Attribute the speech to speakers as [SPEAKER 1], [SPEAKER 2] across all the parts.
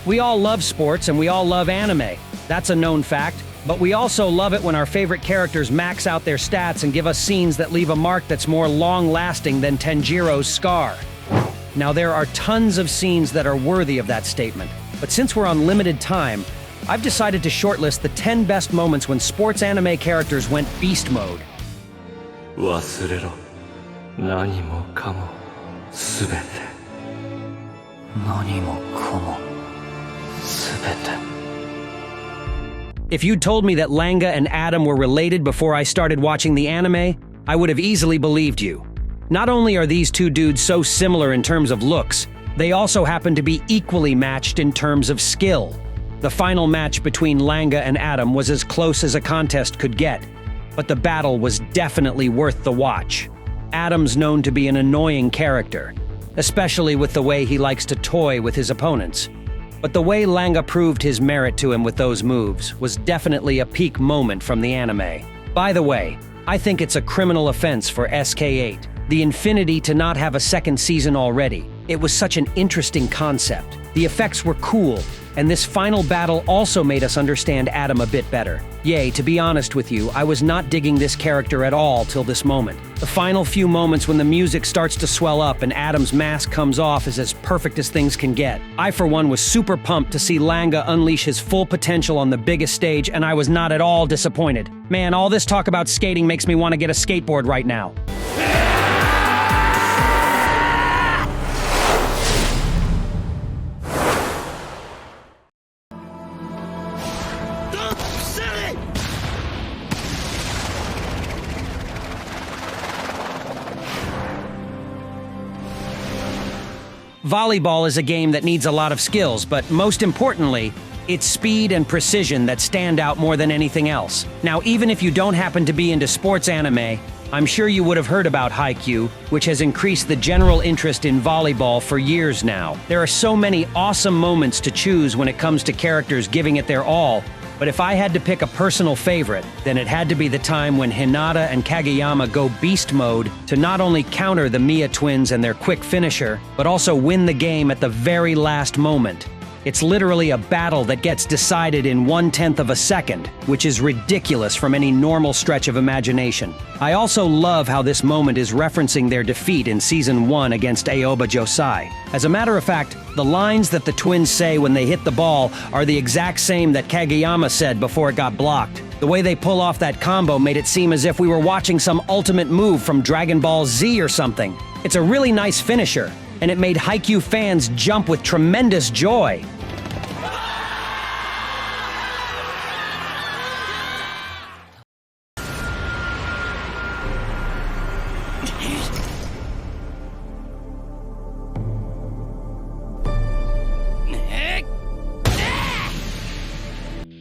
[SPEAKER 1] We all love sports and we all love anime. That's a known fact. But we also love it when our favorite characters max out their stats and give us scenes that leave a mark that's more long-lasting than Tanjiro's scar. Now, there are tons of scenes that are worthy of that statement. But since we're on limited time, I've decided to shortlist the 10 best moments when sports anime characters went beast mode.
[SPEAKER 2] 忘れろ。何もかも全て。何もかも全て。
[SPEAKER 1] If you'd told me that Langa and Adam were related before I started watching the anime, I would have easily believed you. Not only are these two dudes so similar in terms of looks, they also happen to be equally matched in terms of skill. The final match between Langa and Adam was as close as a contest could get, but the battle was definitely worth the watch. Adam's known to be an annoying character, especially with the way he likes to toy with his opponents. But the way Langa proved his merit to him with those moves was definitely a peak moment from the anime. By the way, I think it's a criminal offense for SK8, the Infinity, to not have a second season already. It was such an interesting concept. The effects were cool, and this final battle also made us understand Adam a bit better. Yay, to be honest with you, I was not digging this character at all till this moment. The final few moments when the music starts to swell up and Adam's mask comes off is as perfect as things can get. I, for one, was super pumped to see Langa unleash his full potential on the biggest stage, and I was not at all disappointed. Man, all this talk about skating makes me want to get a skateboard right now. Volleyball is a game that needs a lot of skills, but most importantly, it's speed and precision that stand out more than anything else. Now, even if you don't happen to be into sports anime, I'm sure you would have heard about Haikyuu, which has increased the general interest in volleyball for years now. There are so many awesome moments to choose when it comes to characters giving it their all, but if I had to pick a personal favorite, then it had to be the time when Hinata and Kageyama go beast mode to not only counter the Mia twins and their quick finisher, but also win the game at the very last moment. It's literally a battle that gets decided in 1/10 of a second, which is ridiculous from any normal stretch of imagination. I also love how this moment is referencing their defeat in Season 1 against Aoba Josai. As a matter of fact, the lines that the twins say when they hit the ball are the exact same that Kageyama said before it got blocked. The way they pull off that combo made it seem as if we were watching some ultimate move from Dragon Ball Z or something. It's a really nice finisher, and it made Haikyuu fans jump with tremendous joy.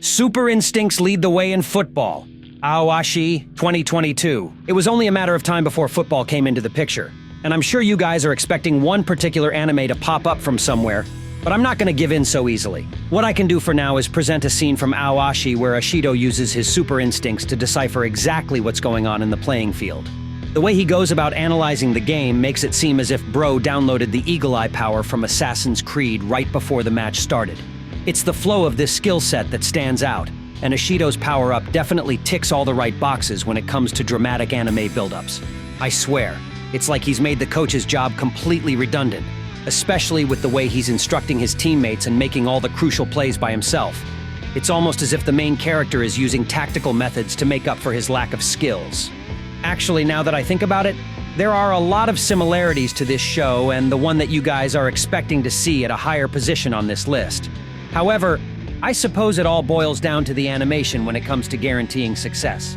[SPEAKER 1] Super instincts lead the way in football. Ashi 2022. It was only a matter of time before football came into the picture. And I'm sure you guys are expecting one particular anime to pop up from somewhere, but I'm not going to give in so easily. What I can do for now is present a scene from Ashi where Ashido uses his super instincts to decipher exactly what's going on in the playing field. The way he goes about analyzing the game makes it seem as if Bro downloaded the Eagle Eye power from Assassin's Creed right before the match started. It's the flow of this skill set that stands out, and Ashido's power-up definitely ticks all the right boxes when it comes to dramatic anime build-ups. I swear, it's like he's made the coach's job completely redundant, especially with the way he's instructing his teammates and making all the crucial plays by himself. It's almost as if the main character is using tactical methods to make up for his lack of skills. Actually, now that I think about it, there are a lot of similarities to this show and the one that you guys are expecting to see at a higher position on this list. However, I suppose it all boils down to the animation when it comes to guaranteeing success.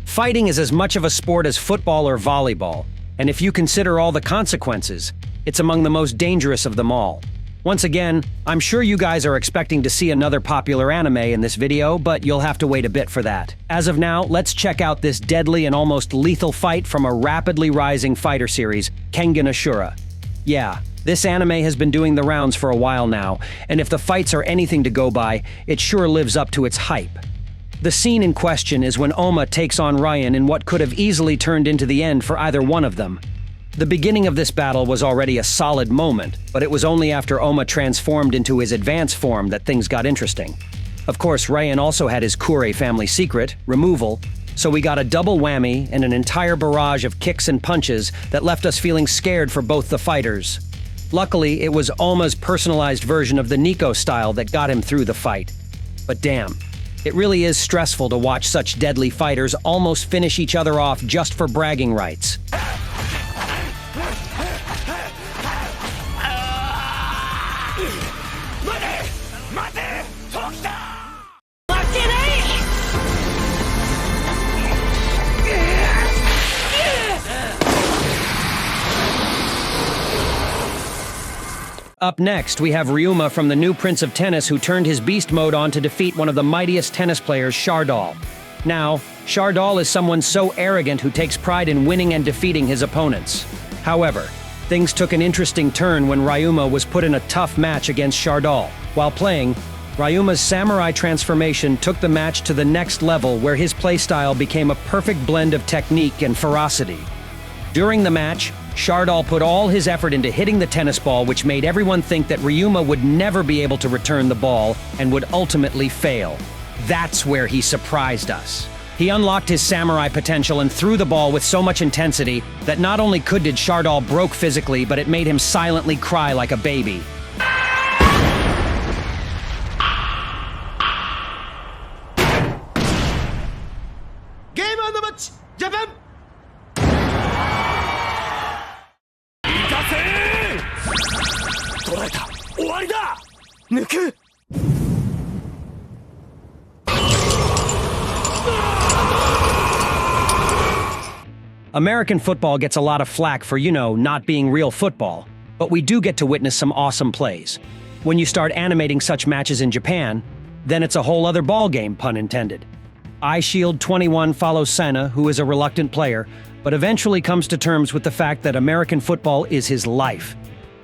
[SPEAKER 1] Fighting is as much of a sport as football or volleyball, and if you consider all the consequences, it's among the most dangerous of them all. Once again, I'm sure you guys are expecting to see another popular anime in this video, but you'll have to wait a bit for that. As of now, let's check out this deadly and almost lethal fight from a rapidly rising fighter series, Kengan Ashura. Yeah, this anime has been doing the rounds for a while now, and if the fights are anything to go by, it sure lives up to its hype. The scene in question is when Oma takes on Ryan in what could have easily turned into the end for either one of them. The beginning of this battle was already a solid moment, but it was only after Oma transformed into his advanced form that things got interesting. Of course, Ryan also had his Kure family secret, removal, so we got a double whammy and an entire barrage of kicks and punches that left us feeling scared for both the fighters. Luckily, it was Oma's personalized version of the Nico style that got him through the fight. But damn, it really is stressful to watch such deadly fighters almost finish each other off just for bragging rights. Up next, we have Ryuma from the new Prince of Tennis who turned his beast mode on to defeat one of the mightiest tennis players, Shardal. Now, Shardal is someone so arrogant who takes pride in winning and defeating his opponents. However, things took an interesting turn when Ryuma was put in a tough match against Shardal. While playing, Ryuma's samurai transformation took the match to the next level where his playstyle became a perfect blend of technique and ferocity. During the match, Shardal put all his effort into hitting the tennis ball, which made everyone think that Ryuma would never be able to return the ball and would ultimately fail. That's where he surprised us. He unlocked his samurai potential and threw the ball with so much intensity that not only did Shardal broke physically, but it made him silently cry like a baby.
[SPEAKER 3] Game on the match, Japan!
[SPEAKER 1] American football gets a lot of flack for, not being real football, but we do get to witness some awesome plays. When you start animating such matches in Japan, then it's a whole other ballgame, pun intended. Eyeshield 21 follows Senna, who is a reluctant player, but eventually comes to terms with the fact that American football is his life.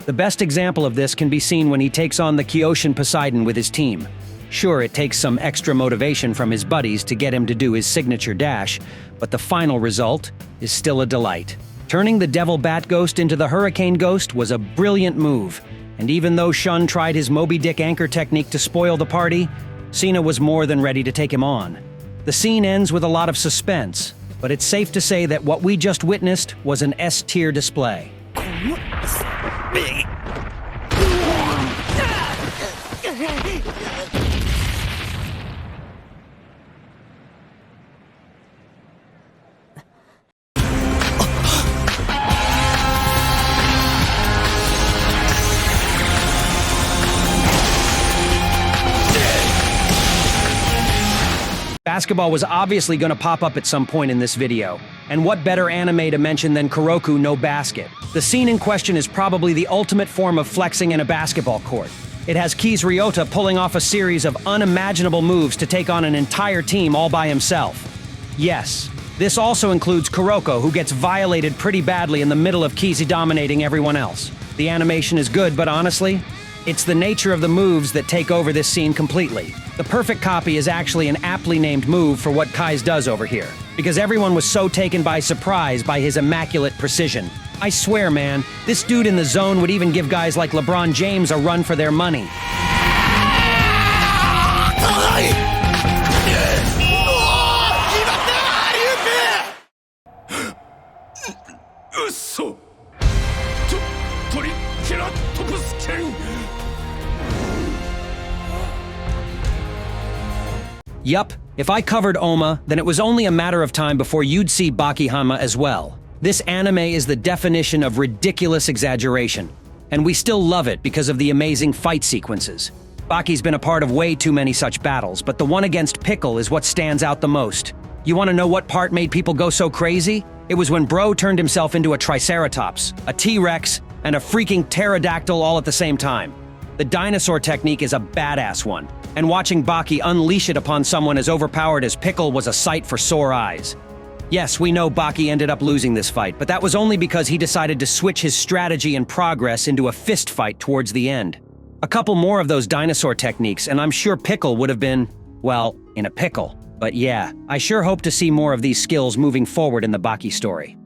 [SPEAKER 1] The best example of this can be seen when he takes on the Kyoshi Poseidon with his team. Sure, it takes some extra motivation from his buddies to get him to do his signature dash, but the final result is still a delight. Turning the Devil Bat Ghost into the Hurricane Ghost was a brilliant move, and even though Shun tried his Moby Dick anchor technique to spoil the party, Cena was more than ready to take him on. The scene ends with a lot of suspense, but it's safe to say that what we just witnessed was an S-tier display. Basketball was obviously going to pop up at some point in this video. And what better anime to mention than Kuroko no Basket? The scene in question is probably the ultimate form of flexing in a basketball court. It has Keys Ryota pulling off a series of unimaginable moves to take on an entire team all by himself. Yes, this also includes Kuroko, who gets violated pretty badly in the middle of Keys dominating everyone else. The animation is good, but honestly, it's the nature of the moves that take over this scene completely. The perfect copy is actually an aptly named move for what Kai's does over here, because everyone was so taken by surprise by his immaculate precision. I swear, man, this dude in the zone would even give guys like LeBron James a run for their money. Yup, if I covered Oma, then it was only a matter of time before you'd see Baki Hama as well. This anime is the definition of ridiculous exaggeration, and we still love it because of the amazing fight sequences. Baki's been a part of way too many such battles, but the one against Pickle is what stands out the most. You want to know what part made people go so crazy? It was when Bro turned himself into a Triceratops, a T-Rex, and a freaking pterodactyl all at the same time. The dinosaur technique is a badass one, and watching Baki unleash it upon someone as overpowered as Pickle was a sight for sore eyes. Yes, we know Baki ended up losing this fight, but that was only because he decided to switch his strategy and progress into a fist fight towards the end. A couple more of those dinosaur techniques, and I'm sure Pickle would have been, well, in a pickle. But yeah, I sure hope to see more of these skills moving forward in the Baki story.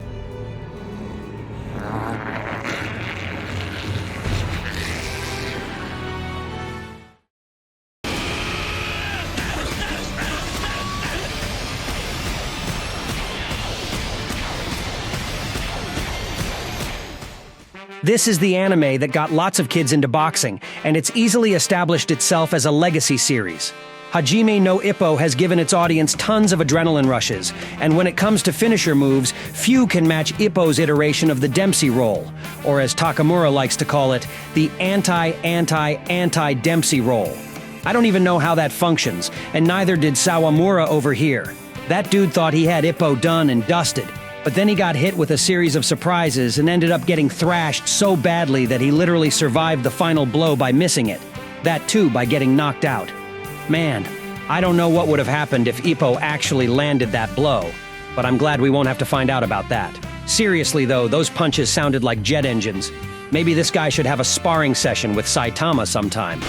[SPEAKER 1] This is the anime that got lots of kids into boxing, and it's easily established itself as a legacy series. Hajime no Ippo has given its audience tons of adrenaline rushes, and when it comes to finisher moves, few can match Ippo's iteration of the Dempsey roll, or as Takamura likes to call it, the anti-Dempsey roll. I don't even know how that functions, and neither did Sawamura over here. That dude thought he had Ippo done and dusted. But then he got hit with a series of surprises and ended up getting thrashed so badly that he literally survived the final blow by missing it. That too by getting knocked out. Man, I don't know what would have happened if Ippo actually landed that blow, but I'm glad we won't have to find out about that. Seriously though, those punches sounded like jet engines. Maybe this guy should have a sparring session with Saitama sometime.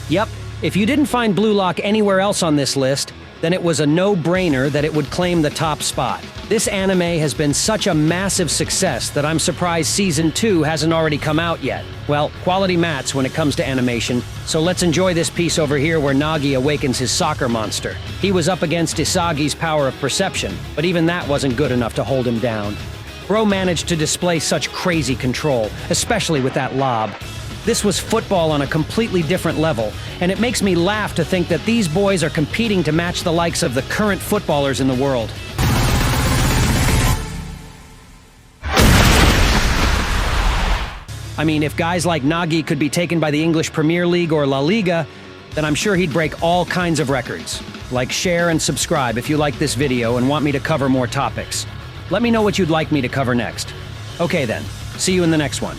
[SPEAKER 1] Yep, if you didn't find Blue Lock anywhere else on this list, then it was a no-brainer that it would claim the top spot. This anime has been such a massive success that I'm surprised Season 2 hasn't already come out yet. Well, quality mats when it comes to animation, so let's enjoy this piece over here where Nagi awakens his soccer monster. He was up against Isagi's power of perception, but even that wasn't good enough to hold him down. Bro managed to display such crazy control, especially with that lob. This was football on a completely different level, and it makes me laugh to think that these boys are competing to match the likes of the current footballers in the world. I mean, if guys like Nagi could be taken by the English Premier League or La Liga, then I'm sure he'd break all kinds of records. Like, share, and subscribe if you like this video and want me to cover more topics. Let me know what you'd like me to cover next. Okay then, see you in the next one.